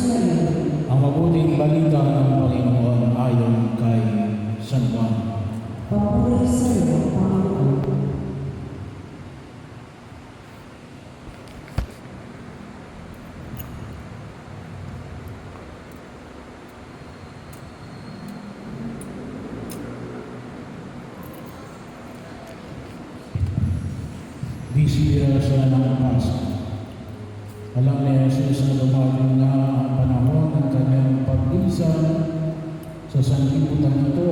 sumayon. Ang mabuting balita ng Panginoon ayon kay San Juan. Papuri sa iyo, Panginoon. Bisira siya ng Pasko. Alam ni Jesus na dumating na ang panahon ng kanyang paglisan sa sanlibutan ito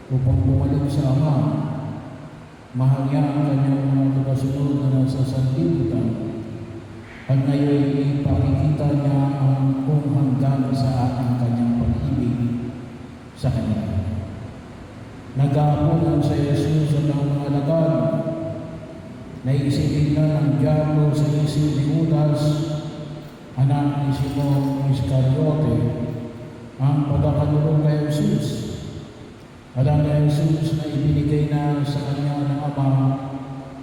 upang bumalik sa Ama. Mahal niya ang kanyang mga tagasunod na nasa sanlibutan at ngayon ipakikita niya ang kung hanggang saan ang kanyang pag-ibig sa kanya. Nag-aapunan sa Jesus at ang mga alagad. Naisipin na ng Diablo sa isip ni Judas, anak ni Simon Iscariote, ang pagkakatulong kay Jesus. Alam ni Jesus na ibinigay na sa kanya ng Ama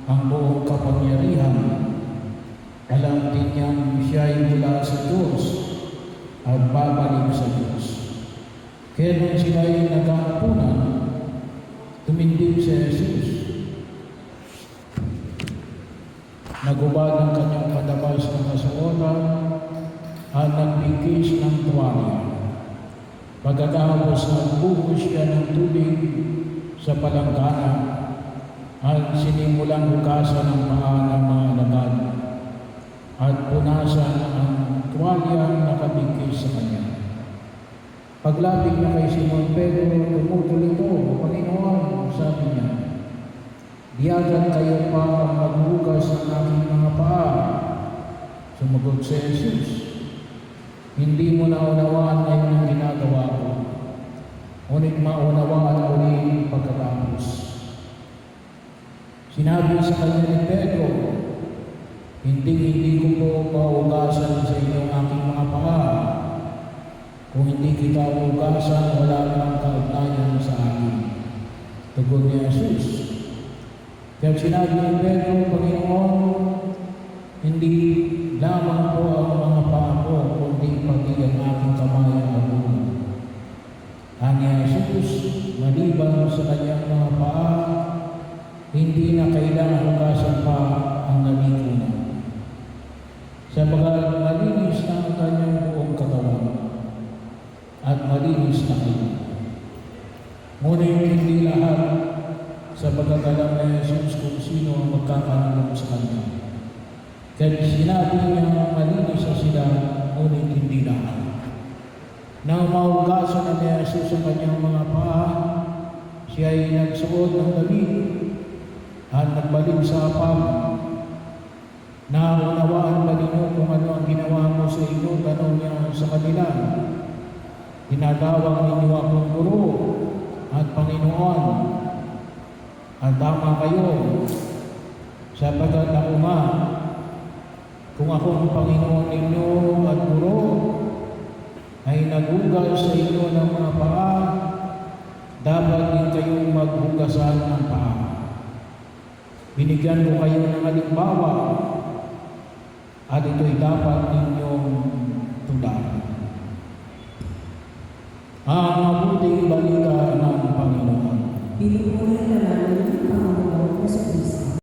ang buong kapangyarihan. Alam din niyang siya'y mula sa Diyos at babalik sa Diyos. Kaya nung sila'y nag-aapunan, tumindig si Jesus. Nagubad ang kanyang padabas ng kasuotan at nagbigkis ng tuwalya. Pagkatapos nagbuhos siya ng tubig sa palanggana at sinimulang hugasan ang paa ng mga alagad at punasan ang tuwalyang nakabigkis sa kanya. Paglapit niya kay Simon Pedro, tumutol ito, Panginoon, sabi niya, "Diyagan kayo pa ang maghugas ng aking mga paa." Sumagot si Jesus, "Hindi mo naunawaan ngayon ang ginagawa ko, ngunit maunawaan ulit pagkatapos." Sinabi sa kanya ni Pedro, hindi ko po maugasan sa inyo ang aking mga paa. Kung hindi kita ugasan, wala kang kaugnayan sa akin. Tugon ni Jesus. Kaya sinabi ni Pedro, "Panginoon, hindi lamang po ang mga paa ko, kundi pati ang aking kamay ang abunan." Ani Jesus, maliban sa kanyang mga paa, hindi na kailangan hugasan pa ang nalikunan. Sapagat malinis na ang kanyang buong katawan at malinis na kayo. Ngunit hindi lahat sa pagkakalam ni Jesus kung sino ang magkakanulong sa kanya. Kaya sinabi niya malinis na sila, ngunit hindi lahat. Nang mahugasan na ni Jesus ang kanyang mga paa, siya ay nagsuot ng damit at nagbalik sa apam. "Naunawaan ba ninyo kung ano ang ginawa mo sa inyo?" tanong niya sa kanila. "Tinatawag ninyo akong Guro at Panginoon. At tama kayo, sapagkat ako nga, kung ako ang Panginoon ninyo at Guro, ay naghugas sa inyo ng mga paa, dapat din kayong maghugasan ng paa. Binigyan ko kayo ng halimbawa, at ito'y dapat ninyong tularan." Ang mabuting balita ng Panginoon. Pinupuri ka namin,